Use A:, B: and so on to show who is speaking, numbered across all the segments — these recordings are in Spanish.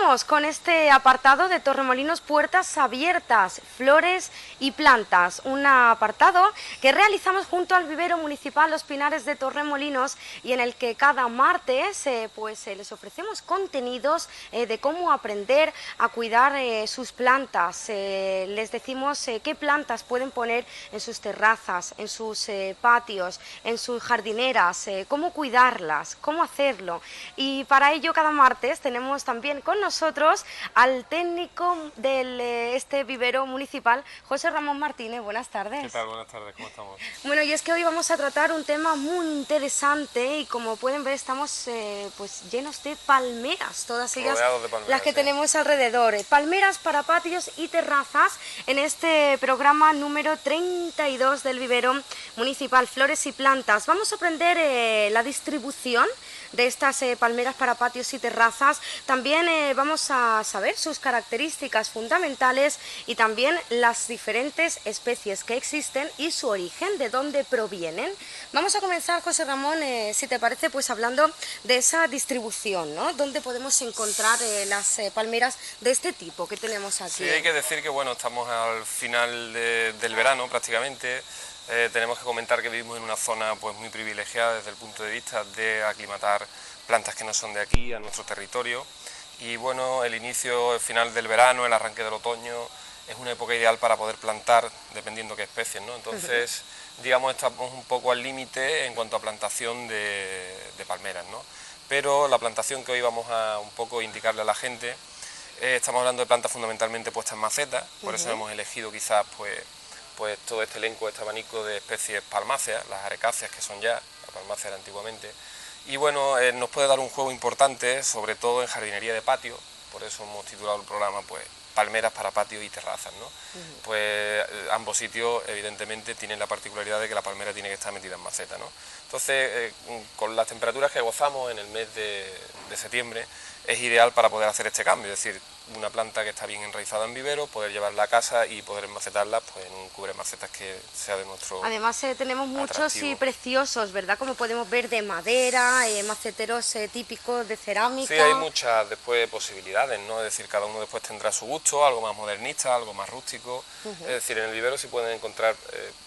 A: Comenzamos con este apartado de Torremolinos Puertas Abiertas, Flores y Plantas, un apartado que realizamos junto al vivero municipal Los Pinares de Torremolinos y en el que cada martes les ofrecemos contenidos de cómo aprender a cuidar sus plantas. Les decimos qué plantas pueden poner en sus terrazas, en sus patios, en sus jardineras, cómo cuidarlas, cómo hacerlo. Y para ello cada martes tenemos también con nosotros al técnico de este vivero municipal, José Ramón Martínez. Buenas tardes.
B: ¿Qué tal? Buenas tardes, ¿cómo estamos?
A: Bueno, y es que hoy vamos a tratar un tema muy interesante y como pueden ver estamos llenos de palmeras, todas ellas
B: Rodeados de palmeras,
A: las que
B: sí.
A: tenemos alrededor. Palmeras para patios y terrazas en este programa número 32 del vivero municipal Flores y Plantas. Vamos a aprender la distribución de estas palmeras para patios y terrazas. También vamos a saber sus características fundamentales y también las diferentes especies que existen y su origen, de dónde provienen. Vamos a comenzar, José Ramón, si te parece, pues hablando de esa distribución, ¿no? ¿Dónde podemos encontrar las palmeras de este tipo que tenemos aquí?
B: Sí, hay que decir que bueno, estamos al final del verano prácticamente. Tenemos que comentar que vivimos en una zona pues muy privilegiada desde el punto de vista de aclimatar plantas que no son de aquí a nuestro territorio, y bueno, el inicio, el final del verano, el arranque del otoño es una época ideal para poder plantar dependiendo qué especies, ¿no? Entonces, digamos, estamos un poco al límite en cuanto a plantación de palmeras, ¿no? Pero la plantación que hoy vamos a un poco indicarle a la gente, estamos hablando de plantas fundamentalmente puestas en macetas, por eso hemos elegido quizás pues todo este elenco, este abanico de especies palmáceas, las arecáceas que son ya, la palmácea era antiguamente, y bueno, nos puede dar un juego importante, sobre todo en jardinería de patio, por eso hemos titulado el programa pues palmeras para patios y terrazas, ¿no? Pues ambos sitios evidentemente tienen la particularidad de que la palmera tiene que estar metida en maceta, ¿no? Entonces, con las temperaturas que gozamos en el mes de septiembre, es ideal para poder hacer este cambio, es decir, una planta que está bien enraizada en vivero, poder llevarla a casa y poder enmacetarla pues, en un cubremacetas que sea de nuestro
A: Además tenemos muchos
B: atractivo.
A: y preciosos, ¿verdad? Como podemos ver, de madera, maceteros típicos de cerámica.
B: Sí, hay muchas después posibilidades, ¿no? Es decir, cada uno después tendrá su gusto, algo más modernista, algo más rústico. Es decir, en el vivero sí pueden encontrar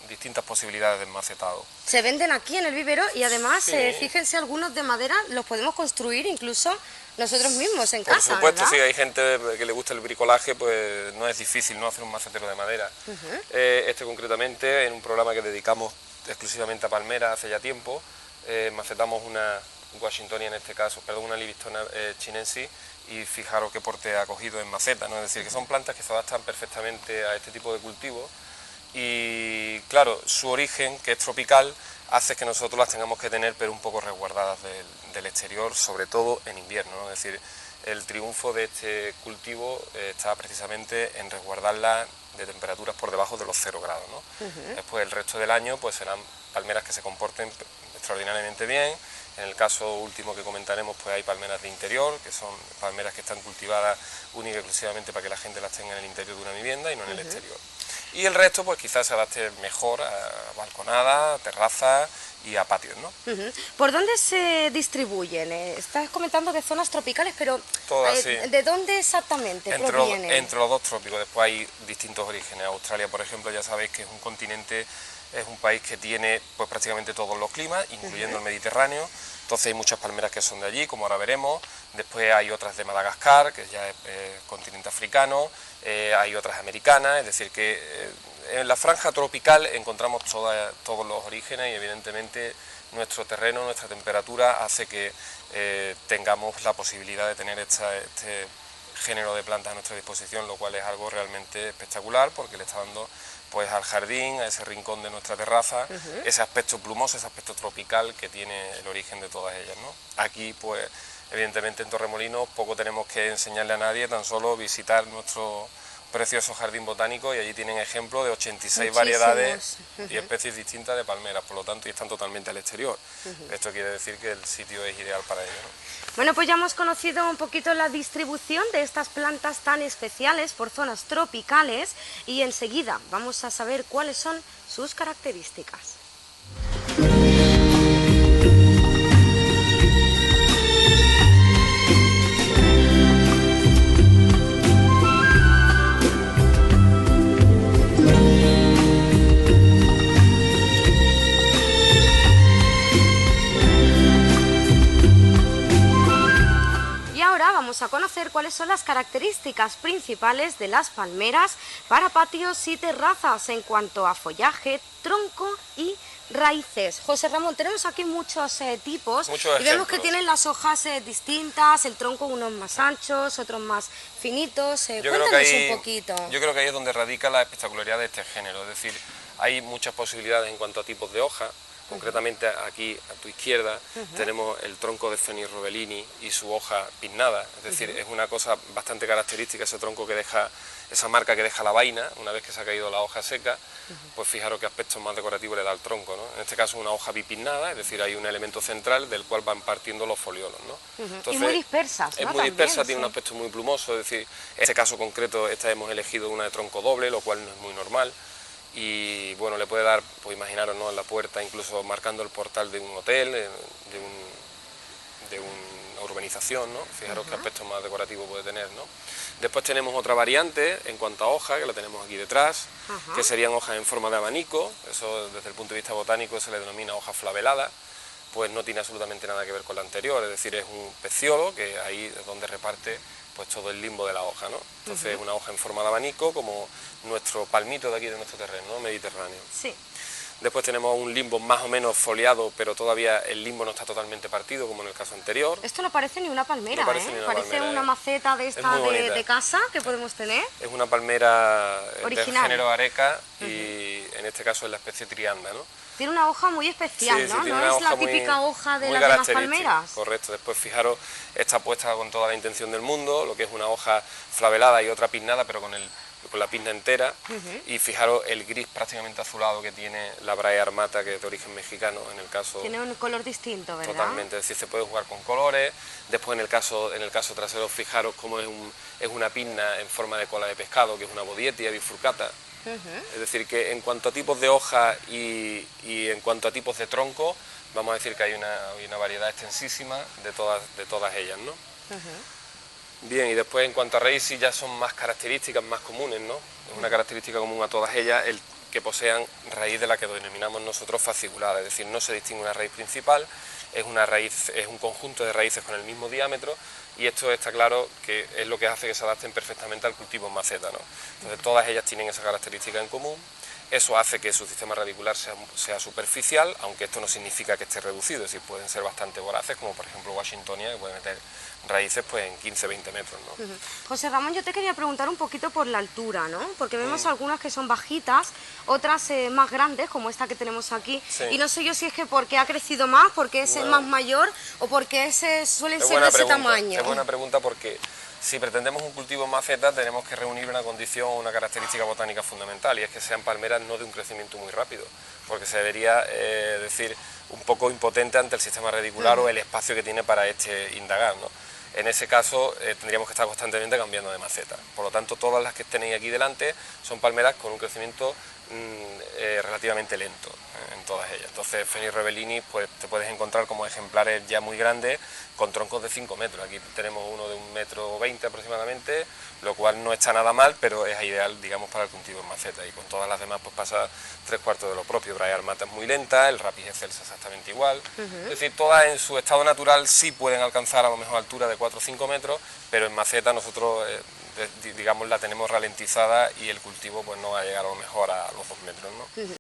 B: distintas posibilidades de enmacetado.
A: Se venden aquí en el vivero y además,
B: Sí.
A: fíjense, algunos de madera los podemos construir incluso nosotros mismos en casa,
B: Por supuesto,
A: ¿verdad?
B: sí, hay gente que le gusta el bricolaje, pues no es difícil, ¿no?, hacer un macetero de madera. Este concretamente, en un programa que dedicamos exclusivamente a palmeras hace ya tiempo, macetamos una Washingtonia en este caso, perdón, una Livistona chinensis, y fijaros qué porte ha cogido en maceta, ¿no? Es decir, que son plantas que se adaptan perfectamente a este tipo de cultivos y claro, su origen, que es tropical, hace que nosotros las tengamos que tener pero un poco resguardadas del exterior, sobre todo en invierno, ¿no? Es decir, el triunfo de este cultivo está precisamente en resguardarla de temperaturas por debajo de los 0 grados, ¿no? Después el resto del año pues serán palmeras que se comporten extraordinariamente bien. En el caso último que comentaremos pues hay palmeras de interior, que son palmeras que están cultivadas única y exclusivamente para que la gente las tenga en el interior de una vivienda y no en el exterior. Y el resto pues quizás se adapte mejor a balconadas, terrazas y a patios, ¿no?
A: ¿Por dónde se distribuyen? Estás comentando que zonas tropicales, pero
B: Todas, sí.
A: ¿de dónde exactamente provienen?
B: Entre los dos trópicos, después hay distintos orígenes. Australia, por ejemplo, ya sabéis que es un continente, es un país que tiene pues prácticamente todos los climas, incluyendo el Mediterráneo. Entonces hay muchas palmeras que son de allí, como ahora veremos. Después hay otras de Madagascar, que ya es continente africano. Hay otras americanas, es decir que en la franja tropical encontramos todos los orígenes y evidentemente nuestro terreno, nuestra temperatura hace que tengamos la posibilidad de tener este género de plantas a nuestra disposición, lo cual es algo realmente espectacular porque le está dando pues al jardín, a ese rincón de nuestra terraza, ese aspecto plumoso, ese aspecto tropical que tiene el origen de todas ellas, ¿no? Aquí pues evidentemente en Torremolinos poco tenemos que enseñarle a nadie, tan solo visitar nuestro precioso jardín botánico y allí tienen ejemplos de 86 variedades y especies distintas de palmeras, por lo tanto, y están totalmente al exterior. Esto quiere decir que el sitio es ideal para ello, ¿no?
A: Bueno, pues ya hemos conocido un poquito la distribución de estas plantas tan especiales por zonas tropicales y enseguida vamos a saber cuáles son sus características. a conocer cuáles son las características principales de las palmeras para patios y terrazas en cuanto a follaje, tronco y raíces. José Ramón, tenemos aquí muchos tipos y vemos que tienen las hojas distintas, el tronco unos más anchos, otros más finitos. Cuéntanos un poquito.
B: Yo creo que ahí es donde radica la espectacularidad de este género, es decir, hay muchas posibilidades en cuanto a tipos de hoja. Concretamente aquí a tu izquierda tenemos el tronco de Fenix Robellini y su hoja pinnada, es decir, es una cosa bastante característica ese tronco que deja, esa marca que deja la vaina una vez que se ha caído la hoja seca, pues fijaros qué aspecto más decorativo le da al tronco, ¿no? En este caso una hoja bipinnada, es decir, hay un elemento central del cual van partiendo los foliolos, ¿no?
A: Entonces, y muy dispersas, ¿no?
B: Es muy dispersa, tiene un aspecto muy plumoso, es decir, en este caso concreto hemos elegido una de tronco doble, lo cual no es muy normal. Y bueno, le puede dar, pues imaginaros, ¿no?, en la puerta, incluso marcando el portal de un hotel, de una urbanización, ¿no? Fijaros qué aspecto más decorativo puede tener, ¿no? Después tenemos otra variante en cuanto a hoja, que la tenemos aquí detrás, que serían hojas en forma de abanico, eso desde el punto de vista botánico se le denomina hoja flavelada, pues no tiene absolutamente nada que ver con la anterior, es decir, es un peciolo que ahí es donde reparte pues todo el limbo de la hoja, ¿no? Entonces es una hoja en forma de abanico, como nuestro palmito de aquí de nuestro terreno, ¿no?, mediterráneo.
A: Sí.
B: Después tenemos un limbo más o menos foliado, pero todavía el limbo no está totalmente partido, como en el caso anterior.
A: Esto no parece ni una palmera,
B: no parece ni una
A: parece
B: palmera,
A: una maceta de esta de casa que podemos tener.
B: Es una palmera
A: original,
B: del género areca y en este caso es la especie trianda, ¿no?
A: Tiene una hoja muy especial,
B: sí,
A: ¿no?
B: Sí,
A: no es la típica hoja de las demás palmeras.
B: Correcto, después fijaros, está puesta con toda la intención del mundo, lo que es una hoja flavelada y otra pinnada, pero con la pinna entera, y fijaros el gris prácticamente azulado que tiene la Brea armata, que es de origen mexicano, en el caso...
A: Tiene un color distinto, ¿verdad?
B: Totalmente, es decir, se puede jugar con colores. Después en el caso trasero, fijaros cómo es una pinna en forma de cola de pescado, que es una bodietia bifurcata. Es decir, que en cuanto a tipos de hoja y en cuanto a tipos de tronco, vamos a decir que hay una variedad extensísima de todas ellas, ¿no? Bien, y después en cuanto a raíz sí ya son más características más comunes, ¿no? Es una característica común a todas ellas el que posean raíz de la que denominamos nosotros fasciculada, es decir, no se distingue una raíz principal, es un conjunto de raíces con el mismo diámetro, y esto está claro que es lo que hace que se adapten perfectamente al cultivo en maceta, ¿no? Entonces todas ellas tienen esa característica en común. Eso hace que su sistema radicular sea superficial, aunque esto no significa que esté reducido, es decir, pueden ser bastante voraces, como por ejemplo Washingtonia, que puede meter raíces pues en 15-20 metros, ¿no?
A: José Ramón, yo te quería preguntar un poquito por la altura, ¿no? Porque vemos algunas que son bajitas, otras más grandes, como esta que tenemos aquí, y no sé yo si es que porque ha crecido más, porque es más mayor, o porque suelen ser de ese tamaño.
B: Es buena pregunta porque... Si pretendemos un cultivo en maceta, tenemos que reunir una condición, una característica botánica fundamental, y es que sean palmeras no de un crecimiento muy rápido, porque se debería decir un poco impotente ante el sistema radicular o el espacio que tiene para indagar, ¿no? En ese caso tendríamos que estar constantemente cambiando de maceta. Por lo tanto, todas las que tenéis aquí delante son palmeras con un crecimiento relativamente lento en todas ellas. Entonces, Fenix Robellini, pues te puedes encontrar como ejemplares ya muy grandes con troncos de 5 metros. Aquí tenemos uno de 1,20 m aproximadamente, lo cual no está nada mal, pero es ideal, digamos, para el cultivo en maceta. Y con todas las demás, pues pasa 3/4 de lo propio. Brea armata es muy lenta, el Rapis excelsa exactamente igual. Es decir, todas en su estado natural sí pueden alcanzar a lo mejor altura de 4 o 5 metros, pero en maceta nosotros digamos la tenemos ralentizada y el cultivo pues no va a llegar a lo mejor a los 2 metros, ¿no?